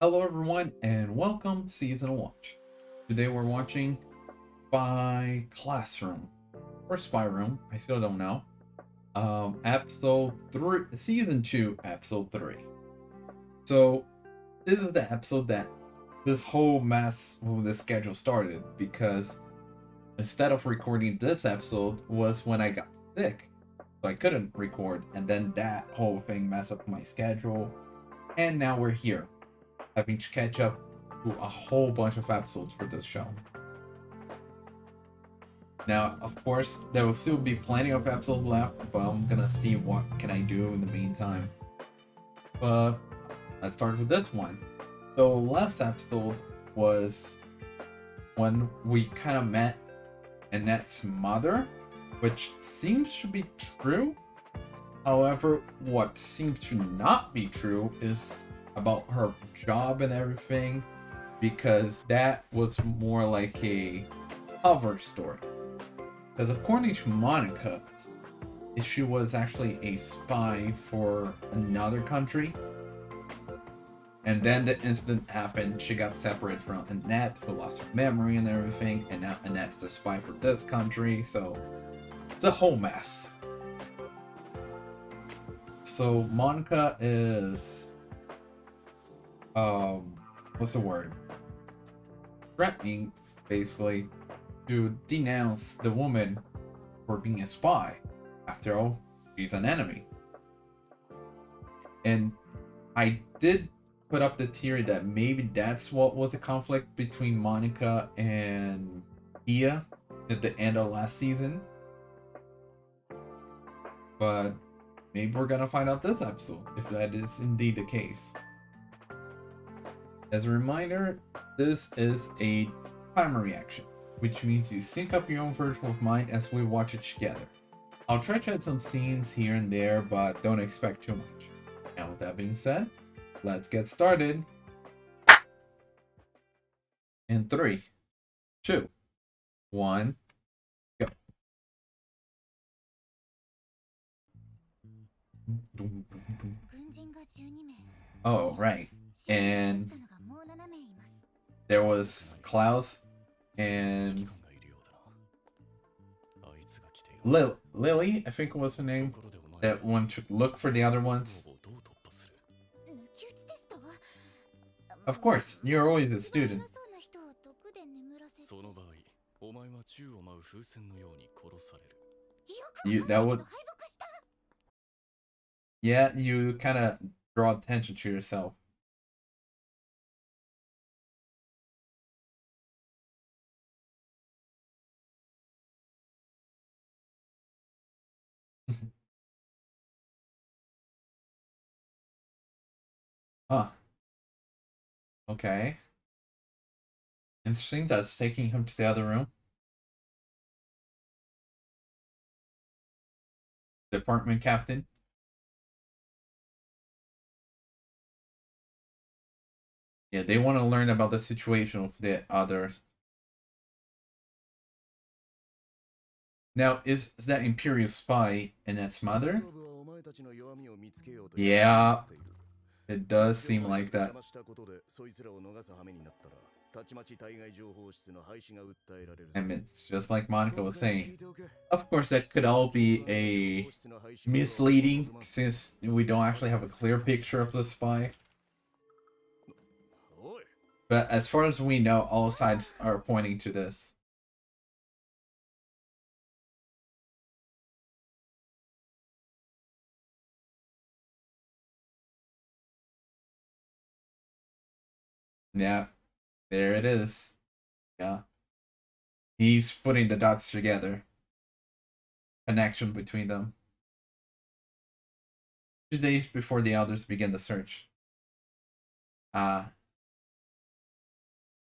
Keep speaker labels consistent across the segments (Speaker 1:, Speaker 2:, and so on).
Speaker 1: Hello everyone and welcome to Season Watch. Today we're watching Spy Classroom or Spy Room, I still don't know. Episode 3, Season 2, Episode 3. So this is the episode that this whole mess with the schedule started because instead of recording this episode was when I got sick. So I couldn't record, and then that whole thing messed up my schedule. And now we're here, having to catch up to a whole bunch of episodes for this show. Now, of course, there will still be plenty of episodes left, but I'm gonna see what can I do in the meantime. But let's start with this one. So last episode was when we kind of met Annette's mother, which seems to be true. However, what seems to not be true is about her job and everything, because that was more like a cover story. Because according to Monika, she was actually a spy for another country, and then the incident happened. She got separated from Anette, who lost her memory and everything, and now Annette's the spy for this country, so it's a whole mess. So Monika is what's the word? Threatening, basically, to denounce the woman for being a spy. After all, she's an enemy. And I did put up the theory that maybe that's what was the conflict between Monika and Thea at the end of last season. But maybe we're gonna find out this episode if that is indeed the case. As a reminder, this is a timer reaction, which means you sync up your own version of mine as we watch it together. I'll try to add some scenes here and there, but don't expect too much. And with that being said, let's get started. In 3, 2, 1, go. Oh, right. And there was Klaus and Lily, I think was her name, that went to look for the other ones. Of course, you're always a student. That would... Yeah, you kind of draw attention to yourself. Huh. Okay. Interesting. That's taking him to the other room. Department captain. Yeah, they want to learn about the situation of the others. Now, is that Imperial spy Annette's mother? Yeah, it does seem like that. And it's just like Monika was saying. Of course, that could all be a misleading since we don't actually have a clear picture of the spy. But as far as we know, all sides are pointing to this. Yeah, there it is. Yeah. He's putting the dots together. Connection between them. 2 days before the others begin the search.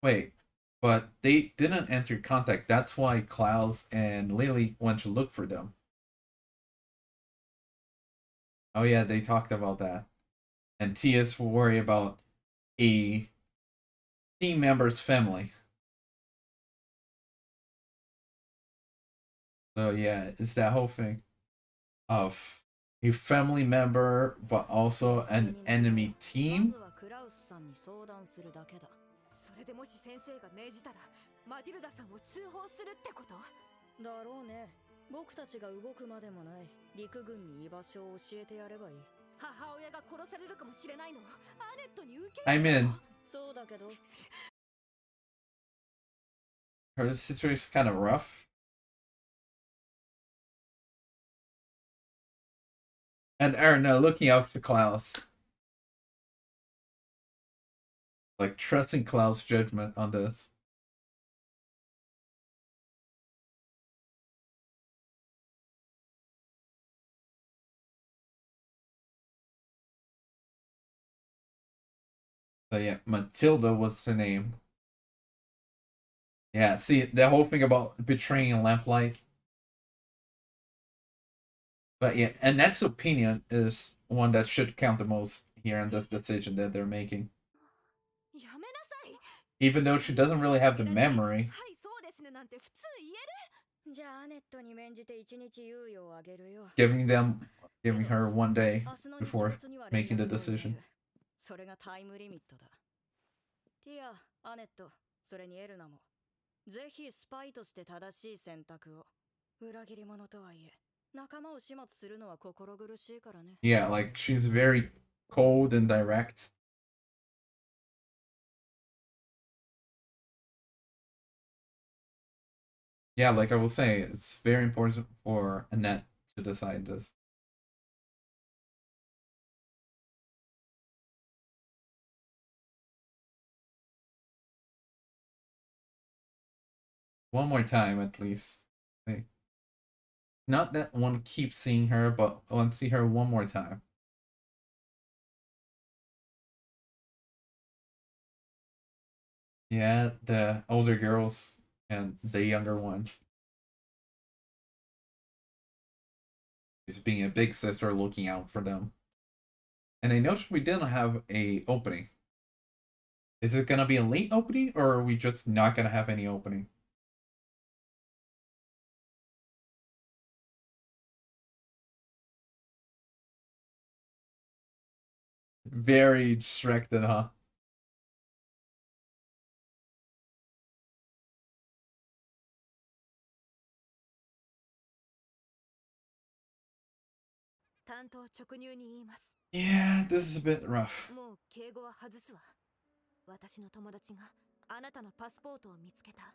Speaker 1: Wait, but they didn't enter contact. That's why Klaus and Lily went to look for them. Oh yeah, they talked about that. And Tia's worried about a team member's family. So yeah, it's that whole thing of a family member, but also an enemy team.
Speaker 2: ウスさんに相談するだけだ。
Speaker 3: それでもし先生が命じたらマティルダさんを通報するってこと？
Speaker 2: だろうね。僕たちが動くまでもない。陸軍に居場所を教えてやればいい。
Speaker 3: 母親が殺されるかもしれないの。アネットに受け
Speaker 1: I'm in.
Speaker 2: そうだけど。
Speaker 1: Her situation's kind of rough. And Erna looking out for Klaus. Like, trusting Klaus' judgment on this. So yeah, Matilda was her name. Yeah, see, the whole thing about betraying a lamplight. But yeah, Annette's opinion is one that should count the most here in this decision that they're making. Even though she doesn't really have the memory. Giving her 1 day before making the decision.
Speaker 2: それがタイムリミットだ。ティア、アネット、それにエルナもぜひスパイとして正しい選択を。裏切り者とはいえ、仲間を始末するのは心苦しいからね。
Speaker 1: Yeah, like she's very cold and direct. Yeah, like I was saying, it's very important for Annette to decide this. One more time, at least. Not that one keeps seeing her, but I want to see her one more time. Yeah, the older girls and the younger ones. Just being a big sister looking out for them. And I noticed we didn't have a opening. Is it gonna be a late opening, or are we just not gonna have any opening? Very distracted, huh? Yeah, this is a bit rough.
Speaker 3: もう敬語は外すわ。私の友達があなたのパスポートを見つけた。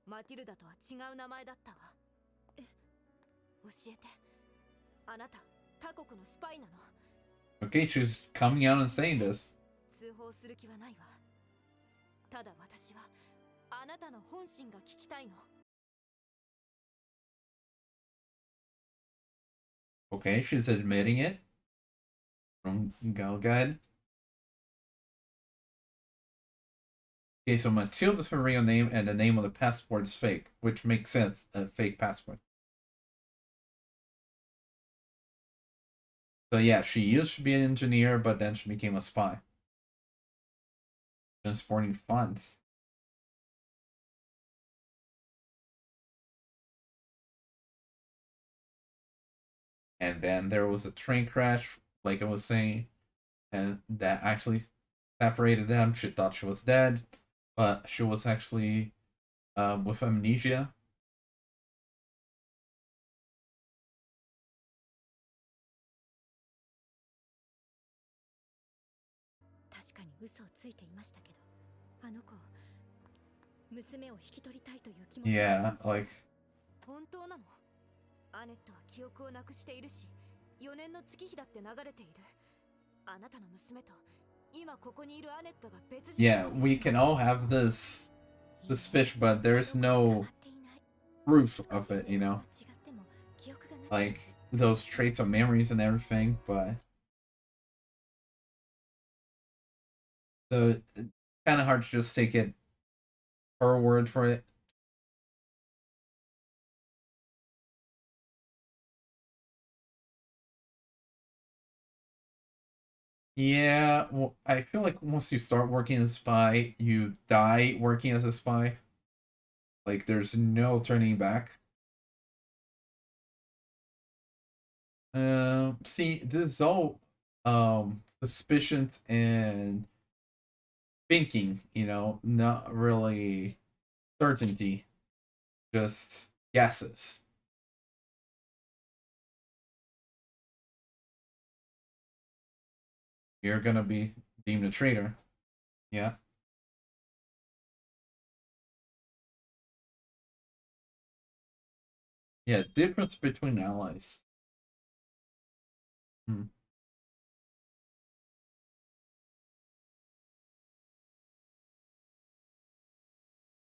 Speaker 3: マティルダとは違う名前だったわ。え、教えて。あなた、他国のスパイなの。
Speaker 1: Okay, she's coming out and saying this.
Speaker 3: 通報する気はないわ。ただ私はあなたの本心が聞きたいの。
Speaker 1: Okay, she's admitting it. Go ahead. Okay, so Matilda's her real name, and the name of the passport is fake, which makes sense, a fake passport. So yeah, she used to be an engineer, but then she became a spy. Transporting funds. And then there was a train crash, like I was saying, and that actually separated them. She thought she was dead, but she was actually with amnesia. Yeah, like
Speaker 3: 本当なの？アネットは記憶をなくしているし、4年の月日だって流れている。あなたの娘と今ここにいるアネットが別人。
Speaker 1: Yeah, we can all have this suspicion, but there's no proof of it, you know? Like those traits of memories and everything, but so it's kind of hard to just take it her word for it. Yeah, well, I feel like once you start working as a spy, you die working as a spy. Like, there's no turning back. See, this is all suspicions and thinking, not really certainty, just guesses. You're gonna be deemed a traitor. Yeah. Yeah, difference between allies. Hmm.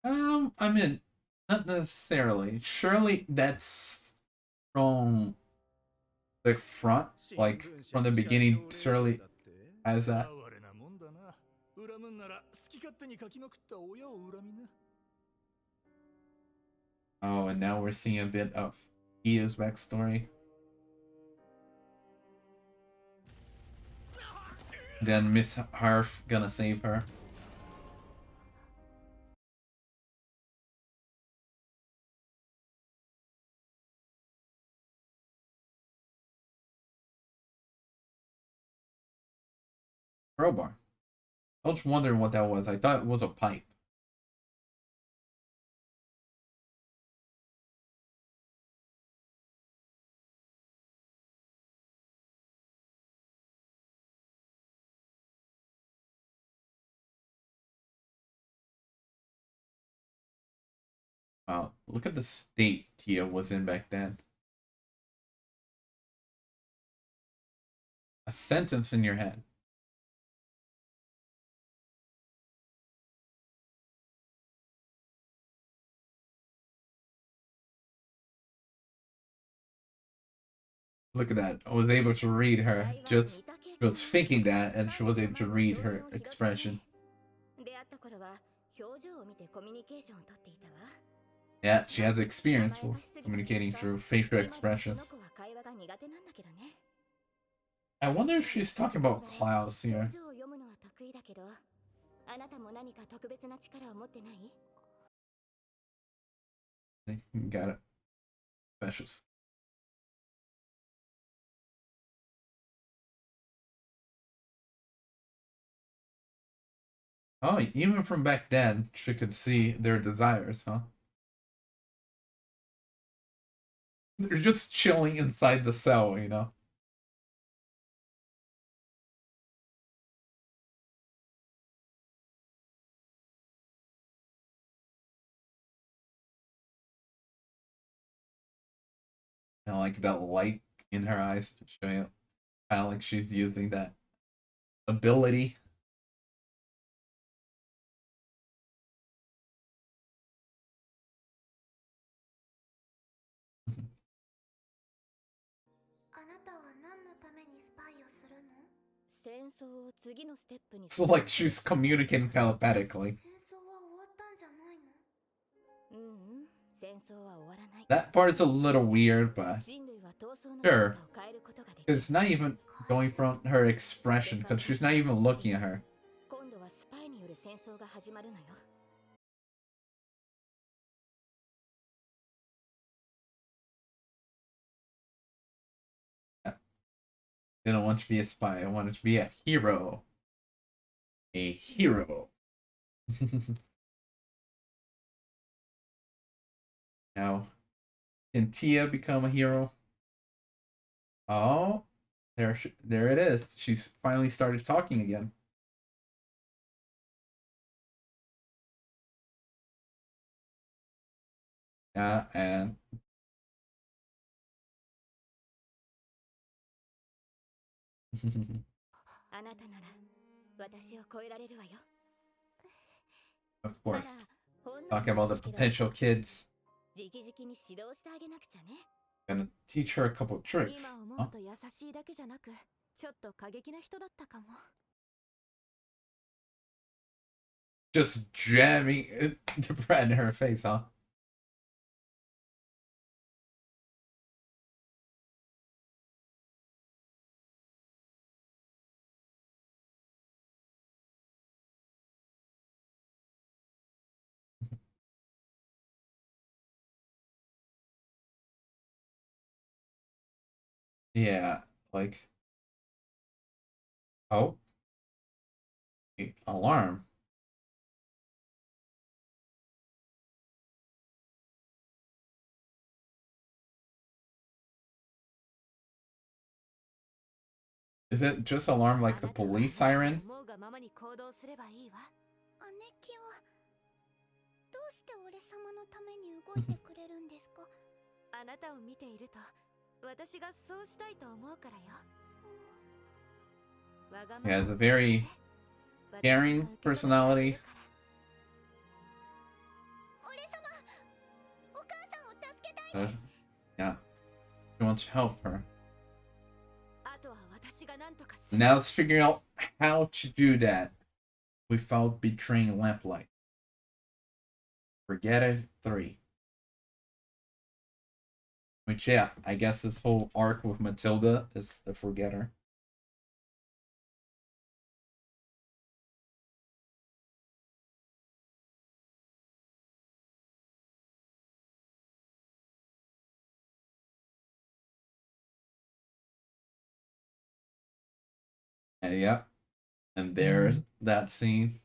Speaker 1: I mean, not necessarily. Surely that's from the front, like from the beginning. Surely has that. Oh, and now we're seeing a bit of Thea's backstory. Then Miss Hearth gonna save her. Crowbar. I was wondering what that was. I thought it was a pipe. Wow, look at the state Tia was in back then. A sentence in your head. Look at that. I was able to read her. Just she was thinking that, and she was able to read her expression. Yeah, she has experience with communicating through facial expressions. I wonder if she's talking about Klaus here. Got it. Specials. Oh, even from back then, she could see their desires, huh? They're just chilling inside the cell. And like that light in her eyes, showing kind of like she's using that ability. So like she's communicating telepathically. That part is a little weird, but sure. It's not even going from her expression, because she's not even looking at her. I didn't want to be a spy. I wanted to be a hero. A hero. Now, can Tia become a hero? Oh, there it is. She's finally started talking again. Yeah, and of course, talking about the potential kids. Gonna teach her a couple tricks. Huh? Just jamming the bread in her face, huh? Yeah, like Oh. Alarm. Is it just alarm like the police siren?
Speaker 3: 思うがままに行動すればいいわ。
Speaker 4: 姉貴はどうして俺様のために動いてくれるんですか？
Speaker 3: あなたを見ていると、私がそうしたいと思うからよ。わがま
Speaker 1: He
Speaker 3: まを
Speaker 1: has a very
Speaker 3: 私が
Speaker 1: caring
Speaker 3: 受け止めてあげ
Speaker 1: personality.
Speaker 3: るから。
Speaker 4: 俺様、お母さんを助けたいです。
Speaker 1: Yeah. He wants to help her.
Speaker 3: あとは私が何とかする。
Speaker 1: Now let's figure out how to do that without betraying Lamplight. Forget it 3. Which, yeah, I guess this whole arc with Matilda is the Forgetter. And, yeah. And there's that scene.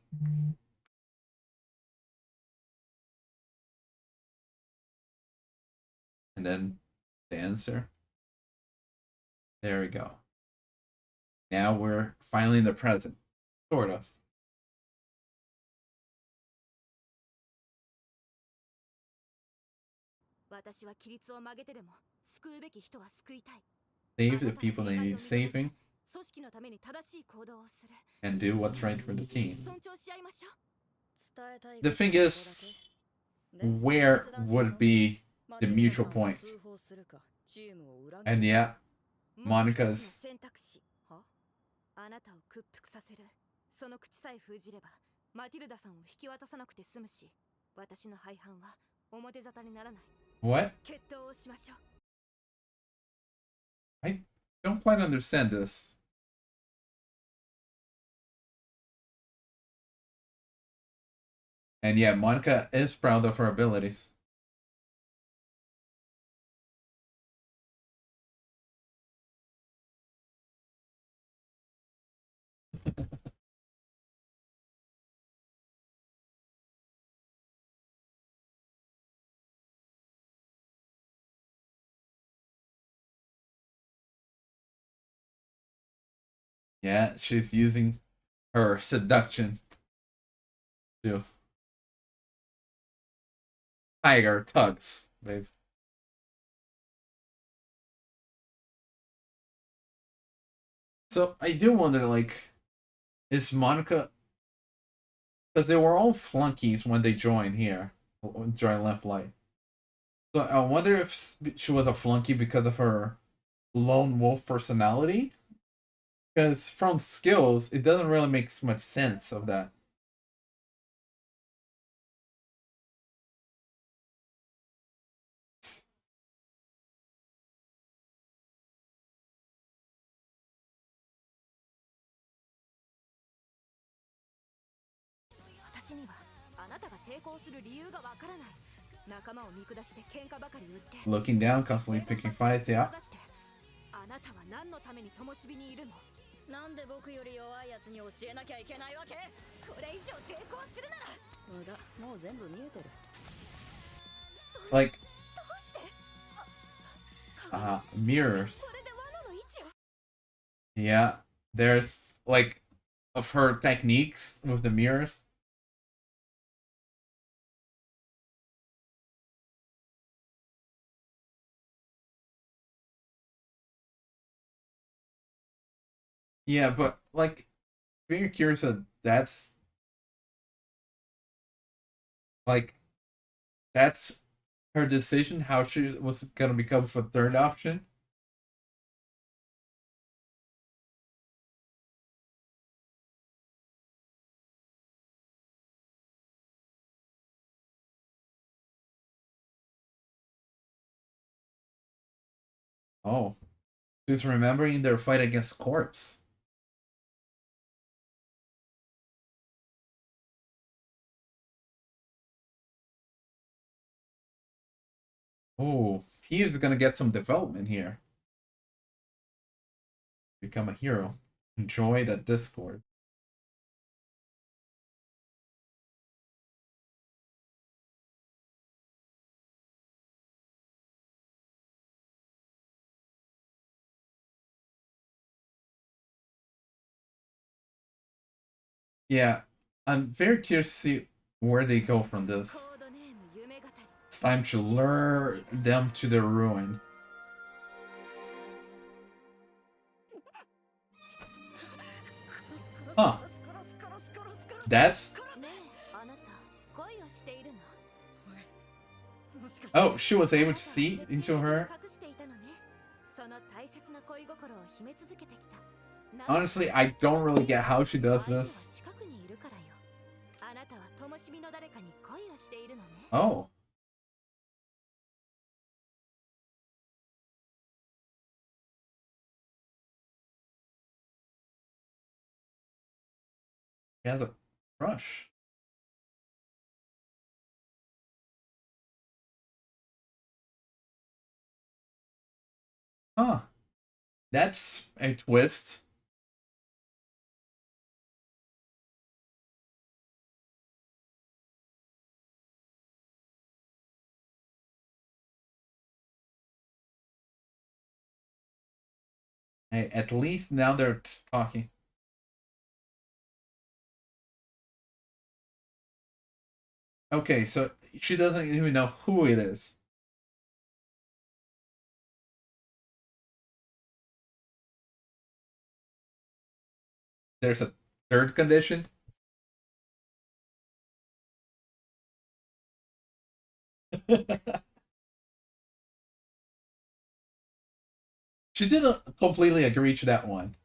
Speaker 1: And then the answer. There we go. Now we're finally in the present. Sort of.
Speaker 3: 私は規律を曲げてでも救うべき人は救いたい。
Speaker 1: Save the people that need saving
Speaker 3: 組織のために正しい行動をする。
Speaker 1: and do what's right for the team.
Speaker 3: 尊重し合いましょう。
Speaker 2: 伝えたい
Speaker 1: The thing is, where would be the mutual point? And yeah,
Speaker 3: もう一つの
Speaker 1: Monika's
Speaker 3: 選択肢。は？あなたを屈服させる。その口さえ封じれば、マティルダさんを引き渡さなくて済むし、私の廃反は表沙汰にならない。
Speaker 1: what?
Speaker 3: 決闘をしましょう。
Speaker 1: I don't quite understand this. And yeah, Monika is proud of her abilities. Yeah, she's using her seduction to tiger tugs. So I do wonder, like, is Monika, because they were all flunkies when they joined here, joined Lamplight. So I wonder if she was a flunky because of her lone wolf personality. Because from skills, it doesn't really make much sense of that. Looking down, constantly picking fights, yeah.
Speaker 3: あなたは何のために灯火にいるの？
Speaker 2: なんで僕より弱いやつに教えなきゃいけないわけ？
Speaker 3: これ以上抵抗するなら。
Speaker 2: 無駄、もう全部見えてる。
Speaker 1: Like,
Speaker 3: どうして？
Speaker 1: mirrors.
Speaker 3: これで罠の位置を。
Speaker 1: Yeah, there's, like, of her techniques with the mirrors. Yeah, but, like, very curious that that's, like, that's her decision, how she was gonna become for third option. Oh, she's remembering their fight against Corpse. Oh, Tia's gonna get some development here. Become a hero. Enjoy the Discord. Yeah, I'm very curious to see where they go from this.
Speaker 3: コードネーム夢語り
Speaker 1: It's time to lure them to their ruin. Huh. That's...
Speaker 3: ねえあなた恋をしているの
Speaker 1: Oh, she was able to see into her?
Speaker 3: 隠していたのねその大切な恋心を秘め続けてきた
Speaker 1: Honestly, I don't really get how she does this.
Speaker 3: 近くにいるからよあなたは灯火の誰かに恋をしているのね
Speaker 1: Oh. He has a crush. Huh. That's a twist. Hey, at least now they're talking. Okay, so she doesn't even know who it is. There's a third condition. She didn't completely agree to that one.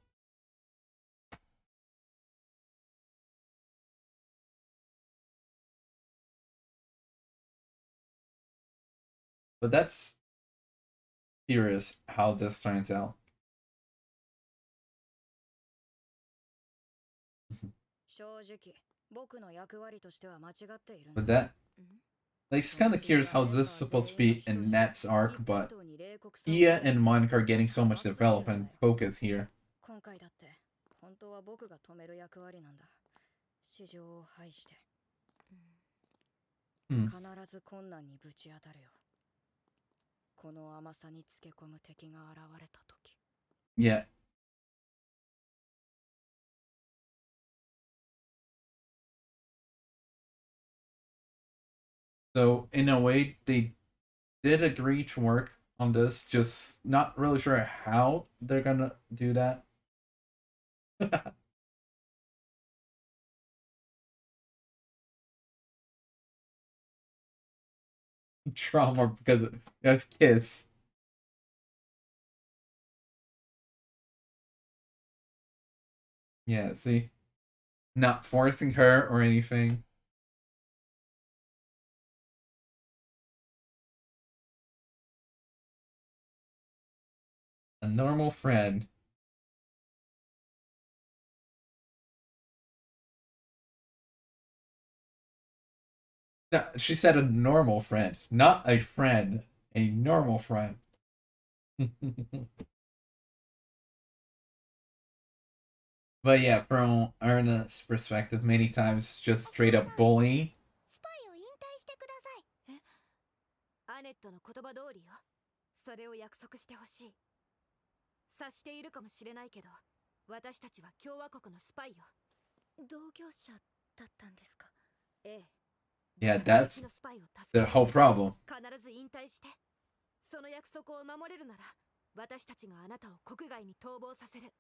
Speaker 1: But that's curious how this turns out.
Speaker 2: 正直僕の役割としては間違っているん
Speaker 1: But
Speaker 2: だ
Speaker 1: that, like, it's kind of curious how this is supposed to be in Nat's arc, but Thea and Monika are getting so much development focus here.
Speaker 2: 今回だって本当は僕が止める役割なんだ市場を排して
Speaker 1: Hmm.
Speaker 2: 必ず困難にぶち当たるよこの甘さにつけ込む敵が現れた時
Speaker 1: Yeah. So in a way, they did agree to work on this, just not really sure how they're gonna do that. Trauma because that's kiss. Yeah, see? Not forcing her or anything. A normal friend. No, she said a normal friend, not a friend. A normal friend. But yeah, from Erna's perspective, many times just straight up bullying.
Speaker 4: スパイを引退してください。
Speaker 3: アネットの言葉通りよそれを約束してほしい察しているかもしれないけど私たちは共和国のスパイよ
Speaker 4: 同業者だったんですか。
Speaker 3: ええ
Speaker 1: Yeah, that's the whole problem.
Speaker 3: 必ず引退してその約束を守れるなら私たちがあなたを国外に逃亡させる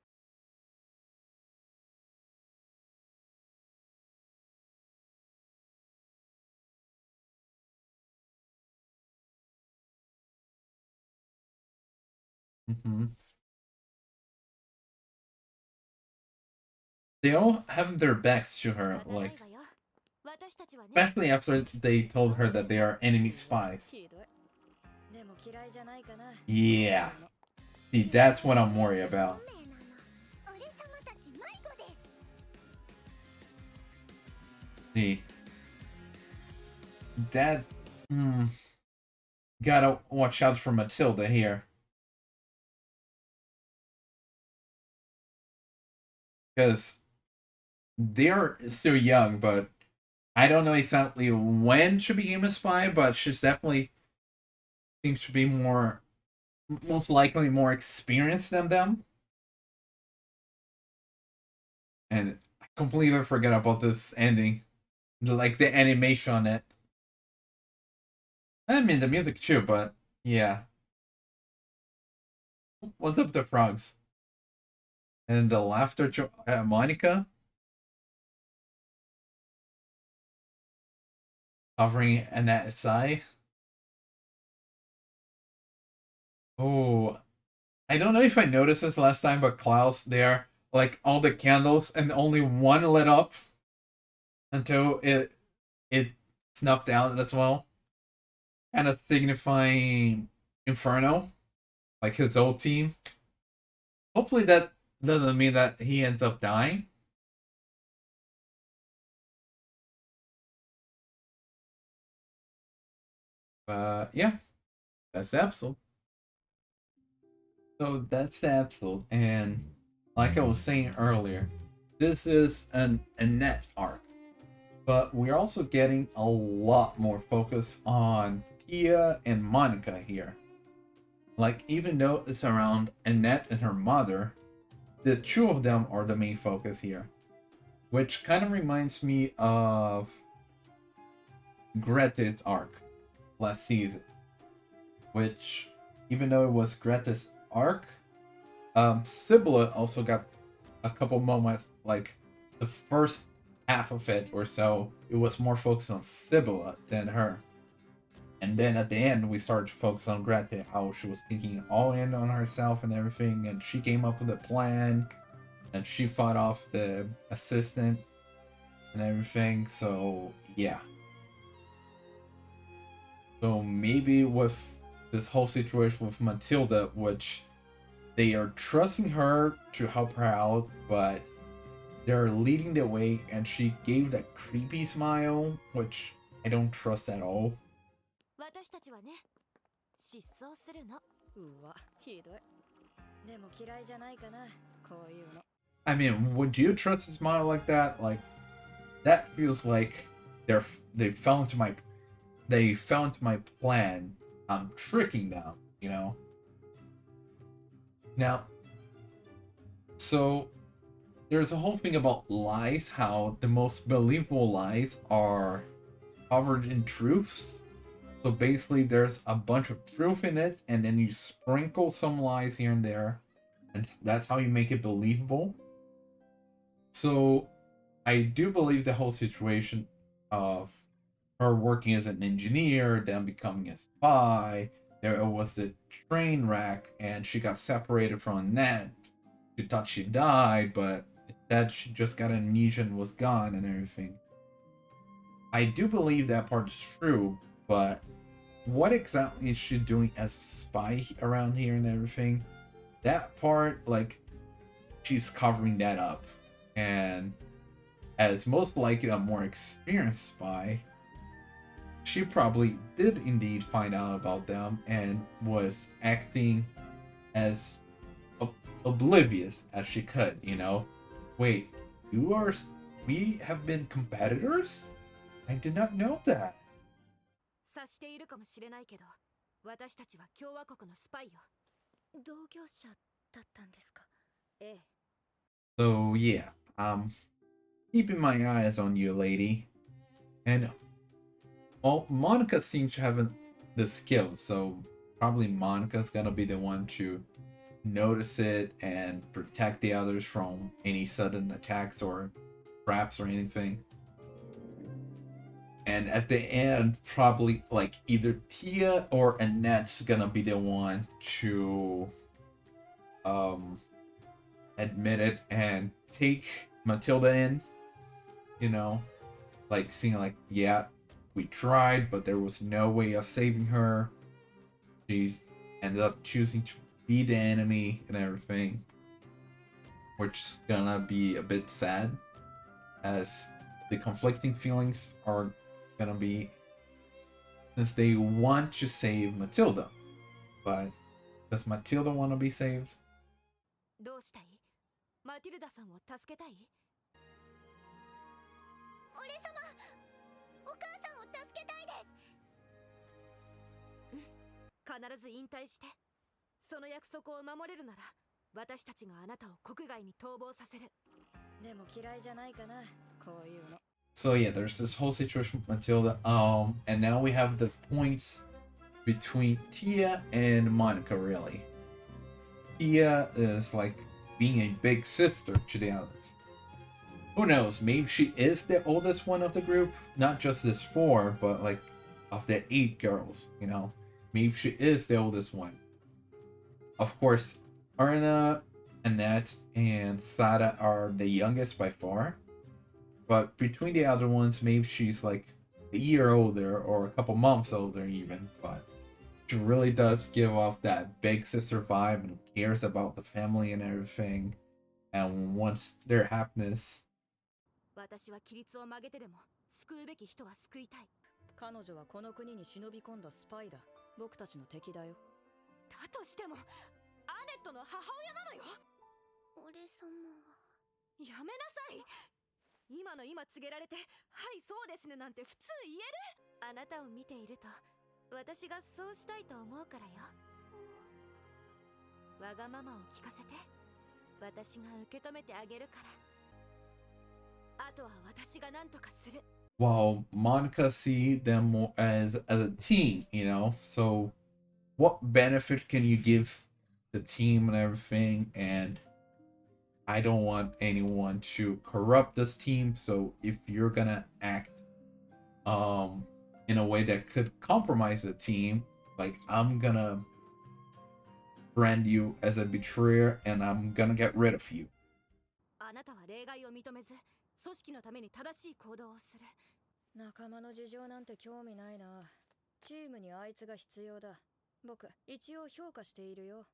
Speaker 1: Mm-hmm. They all have their backs to her, like, especially after they told her that they are enemy spies. Yeah. See, that's what I'm worried about. See. That... Gotta watch out for Matilda here. because they're still young, but I don't know exactly when she became a spy, but she's definitely seems to be more, most likely more experienced than them. And I completely forget about this ending, like the animation on it. I mean the music too, but yeah. What's up the frogs? And the laughter, Monica covering Annette's eye. Oh, I don't know if I noticed this last time, but Klaus there, like all the candles and only one lit up until it snuffed out as well, kind of signifying Inferno, like his old team. Hopefully that doesn't mean that he ends up dying. Yeah, that's the episode. So that's the episode, and like I was saying earlier, this is an Anette arc, but we're also getting a lot more focus on Thea and Monika here. Like, even though it's around Annette and her mother, the two of them are the main focus here, which kind of reminds me of Greta's arc last season, which, even though it was Greta's arc, Sibylla also got a couple moments, like the first half of it or so, it was more focused on Sibylla than her. And then at the end, we started to focus on Greta, how she was thinking all in on herself and everything, and she came up with a plan, and she fought off the assistant and everything. So yeah. So maybe with this whole situation with Matilda, which they are trusting her to help her out, but they're leading the way, and she gave that creepy smile, which I don't trust at all.
Speaker 3: 私たちはね、失踪するの。
Speaker 2: うわ、ひどい。でも嫌いじゃないかな、こういうの。
Speaker 1: I mean, would you trust a smile like that? Like, that feels like they fell into my plan. I'm tricking them, you know. Now, so there's a whole thing about lies, how the most believable lies are covered in truths. So basically, there's a bunch of truth in it, and then you sprinkle some lies here and there, and that's how you make it believable. So I do believe the whole situation of her working as an engineer, then becoming a spy, there was the train wreck, and she got separated from Annette. She thought she died, but instead she just got amnesia and was gone and everything. I do believe that part is true, but what exactly is she doing as a spy around here and everything? That part, like, she's covering that up. And as most likely a more experienced spy, she probably did indeed find out about them and was acting as oblivious as she could, you know? Wait, we have been competitors? I did not know that.
Speaker 3: 察しているかもしれないけど、私たちは共和国のスパイよ。
Speaker 4: 同業者だったんですか？
Speaker 3: ええ。
Speaker 1: So yeah, keeping my eyes on you, lady. And well, Monica seems to have the skills, so probably Monica's gonna be the one to notice it and protect the others from any sudden attacks or traps or anything. And at the end, probably like either Thea or Annette's gonna be the one to admit it and take Matilda in, you know, like seeing like, yeah, we tried, but there was no way of saving her. She ended up choosing to be the enemy and everything, which is gonna be a bit sad, as the conflicting feelings are gonna be, since they want to save Matilda, but does Matilda want to be saved?
Speaker 3: どうしたい？マティルダさんを助けたい？
Speaker 4: 俺様、お母さんを助けたいです。
Speaker 3: 必ず引退して、その約束を守れるなら私たちがあなたを国外に逃亡させる。
Speaker 2: でも嫌いじゃないかな、こういうの。
Speaker 1: So yeah, there's this whole situation with Matilda. And now we have the points between Thea and Monika. Really, Thea is like being a big sister to the others. Who knows? Maybe she is the oldest one of the group, not just this 4, but like of the 8 girls. You know, maybe she is the oldest one. Of course, Arna, Anette, and Sada are the youngest by far. But between the other ones, maybe she's like a year older or a couple months older even. But she really does give off that big sister vibe and cares about the family and everything and wants their happiness.
Speaker 3: 私は規律を曲げてでも救うべき人は救いたい。
Speaker 2: 彼女はこの国に忍び込んだスパイだ。僕たちの敵だよ。
Speaker 3: だとしてもアネットの母親なのよ。
Speaker 4: 俺様は。
Speaker 3: やめなさい。今の今告げられて、はいそうですねなんて普通言える？あなたを見ていると私がそうしたいと思うからよ。わがままを聞かせて。私が受け止めてあげるから。あとは私が何とかする。
Speaker 1: While Monika see them more as a team, you know, so what benefit can you give the team and everything? And I don't want anyone to corrupt this team. So if you're gonna act in a way that could compromise the team, like I'm gonna brand you as a betrayer and I'm gonna get rid of you.
Speaker 3: あなたは例外を認めず、組織のために正しい行動をする。
Speaker 2: 仲間の事情なんて興味ないな。チームにあいつが必要だ。僕、一応評価しているよ。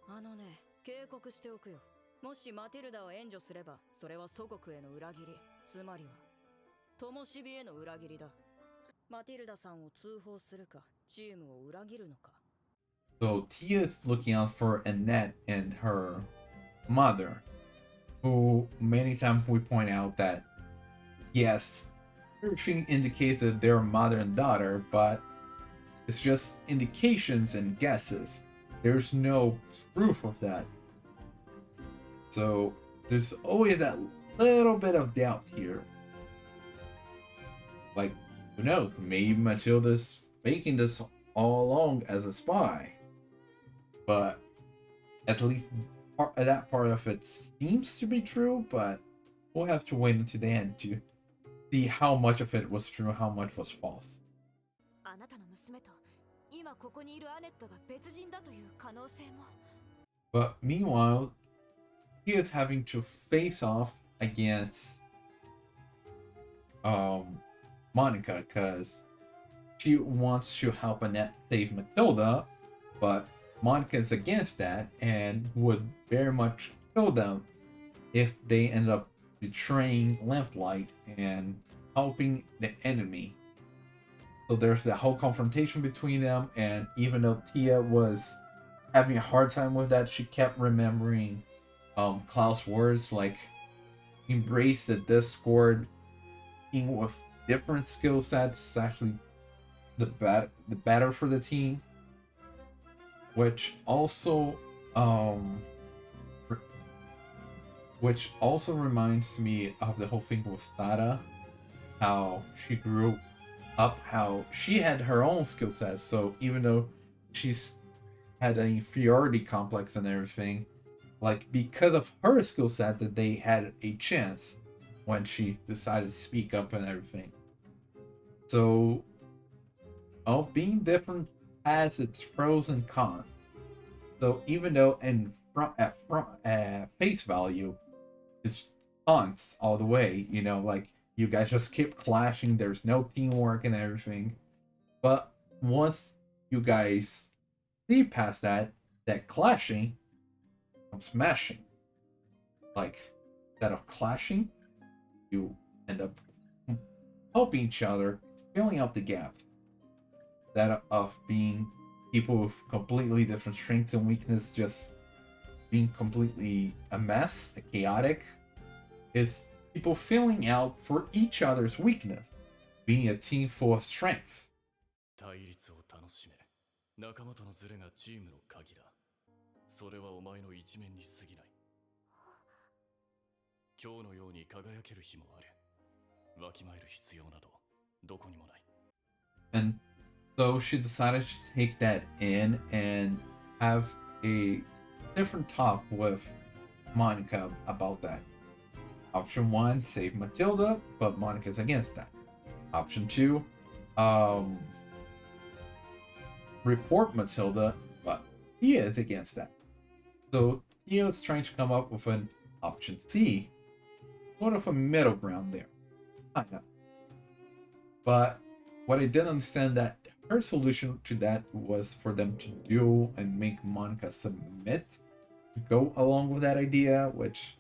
Speaker 2: あのね、警告しておくよ。もしマティルダを援助すれば、それは祖国への裏切り。つまりは、灯火への裏切りだ。マティルダさんを通報するか、チームを裏切るのか。
Speaker 1: So Tia is looking out for Annette and her mother, who many times we point out that, yes, everything indicates that they're mother and daughter, but it's just indications and guesses. There's no proof of that. So there's always that little bit of doubt here. Like, who knows? Maybe Matilda's faking this all along as a spy. But at least that part of it seems to be true, but we'll have to wait until the end to see how much of it was true, how much was false.
Speaker 3: あなたの娘と今ここにいるアネットが別人だという可能性も。
Speaker 1: But meanwhile, he is having to face off against Monika because she wants to help Annette save Matilda, but Monika is against that and would very much kill them if they end up betraying Lamplight and helping the enemy. So there's that whole confrontation between them, and even though Thea was having a hard time with that, she kept remembering Klaus' words like embrace the discord. Team with different skill sets is actually the better for the team. Which also reminds me of the whole thing with Sada, how she grew up, how she had her own skill sets. So even though she's had an inferiority complex and everything, like because of her skill set, that they had a chance when she decided to speak up and everything. So, being different has its pros and cons. So even though at face value, it's cons all the way, you know, like you guys just keep clashing, there's no teamwork and everything. But once you guys see past that clashing, I'm smashing. Like, instead of clashing, you end up helping each other, filling up the gaps. That of being people with completely different strengths and weaknesses just being completely a mess, chaotic, is people feeling out for each other's weakness, being a team full of strengths.
Speaker 5: 対立を楽しめ。仲間とのズレがチームの鍵だ。それはお前の一面に過ぎない。今日のように輝ける日もある。わきまえる必要などどこにもない。
Speaker 1: And so she decided to take that in and have a different talk with Monika about that. Option 1, save Matilda, but Monica's against that. Option 2, report Matilda, but Thea is against that. So Thea is trying to come up with an option C, sort of a middle ground there. Kinda. But what I didn't understand that her solution to that was for them to do and make Monika submit to go along with that idea, which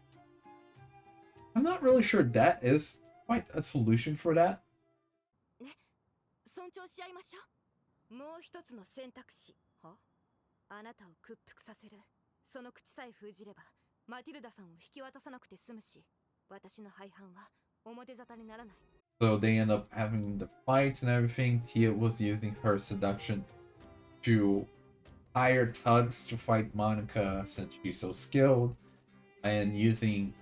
Speaker 1: I'm not really sure that is quite a solution for that.
Speaker 3: 尊重し合いましょう。もう一つの選択肢。は？あなたを屈服させる。その口さえ封じれば、マティルダさんを引き渡さなくて済むし、私の廃反は表沙汰にならない。
Speaker 1: So they end up having the fights and everything. Tia was using her seduction to hire thugs to fight Monika since she's so skilled, and using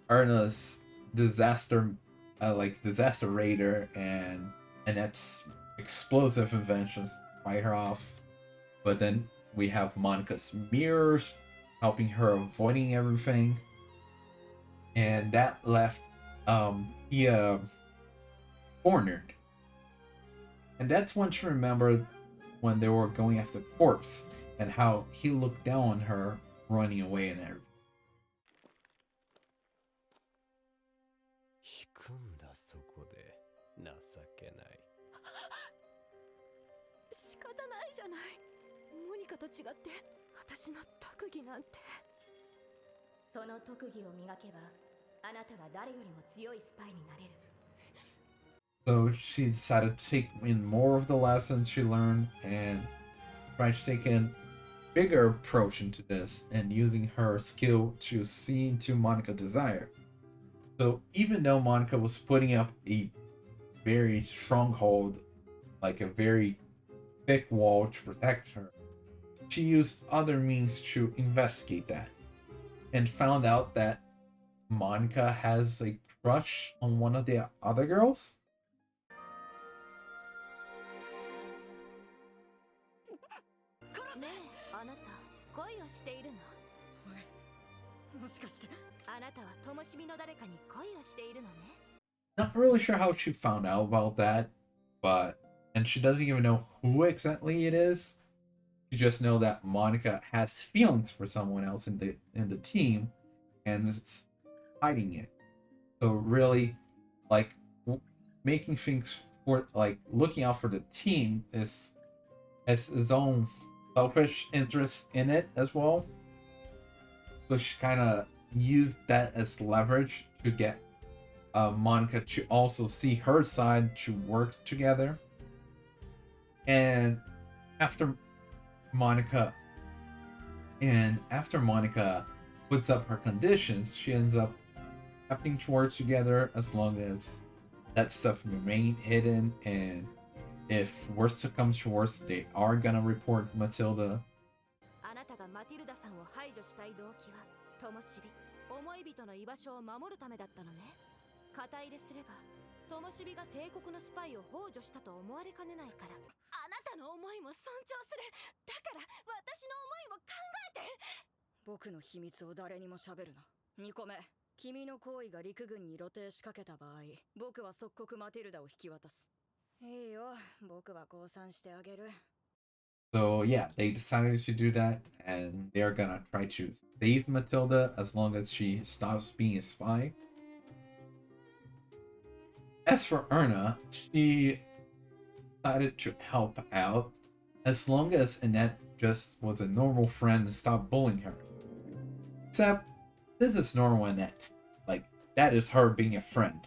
Speaker 1: Erna's disaster radar and Annette's explosive inventions to fight her off. But then we have Monica's mirrors helping her avoiding everything, and that left Tia cornered. And that's when she remembered when they were going after Corpse and how he looked down on her running away and everything.
Speaker 6: 引くんだそこで情けない。
Speaker 3: 仕方ないじゃない。モニカと違って私の特技なんて。
Speaker 7: その特技を磨けばあなたは誰よりも強いスパイになれる。
Speaker 1: So she decided to take in more of the lessons she learned and try to take a bigger approach into this and using her skill to see into Monica's desire. So even though Monika was putting up a very stronghold, like a very thick wall to protect her, she used other means to investigate that and found out that Monika has a crush on one of the other girls.
Speaker 3: ねえ、あなた恋をしているの？
Speaker 2: もしかして
Speaker 3: あなたは灯火の誰かに恋をしているのね。
Speaker 1: Not really sure how she found out about that, and she doesn't even know who exactly it is. She just know that Monika has feelings for someone else in the team, and is hiding it. So really, like making things for looking out for the team has his own selfish interest in it as well. So she kind of used that as leverage to get Monika to also see her side to work together. And after Monika puts up her conditions, she ends up having to work together as long as that stuff remain hidden, and if worst comes to worst, they are gonna report Matilda.
Speaker 3: あなたがマティルダさんを排除したい動機は灯火、思い人の居場所を守るためだったのね。肩入れすれば灯火が帝国のスパイを幇助したと思われかねないから。あなたの思いも尊重する。だから私の思いも考えて。
Speaker 2: 僕の秘密を誰にも喋るな。2個目、君の行為が陸軍に露呈しかけた場合、僕は即刻マティルダを引き渡す。いいよ、僕は降参してあげる。
Speaker 1: So yeah, they decided to do that, and they're gonna try to save Matilda as long as she stops being a spy. As for Erna, she decided to help out as long as Annette just was a normal friend and stopped bullying her. Except, this is normal Annette. Like, that is her being a friend.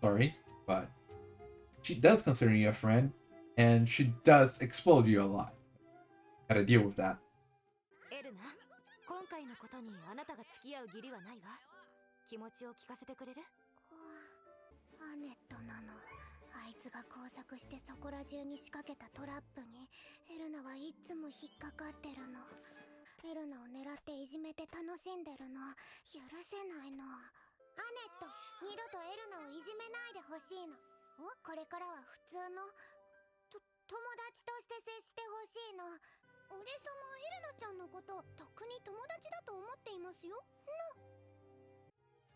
Speaker 1: Sorry, but she does consider you a friend, and she does explode you a lot. Gotta deal with that.
Speaker 3: エルナ、今回のこことにあなたが付き合う義理はないわ。気持ちを聞かせてくれる？
Speaker 4: アネットなの。あいつが工作してそこら中に仕掛けたトラップにエルナはいつも引っかかってるの。エルナを狙っていじめて楽しんでるの許せないの。アネット、二度とエルナをいじめないでほしいの。これからは普通の友達として接してほしいの。俺様エルナちゃんのこととっくに友達だと思っていますよ。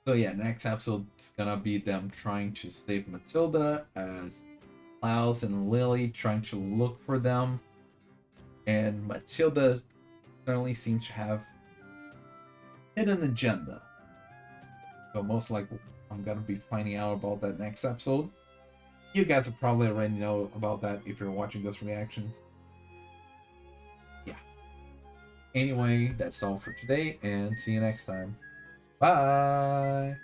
Speaker 1: So yeah, next episode's gonna be them trying to save Matilda as Klaus and Lily trying to look for them. And Matilda certainly seems to have hidden agenda. So most likely I'm gonna be finding out about that next episode. You guys will probably already know about that if you're watching this reactions. Yeah. Anyway, that's all for today and see you next time. Bye!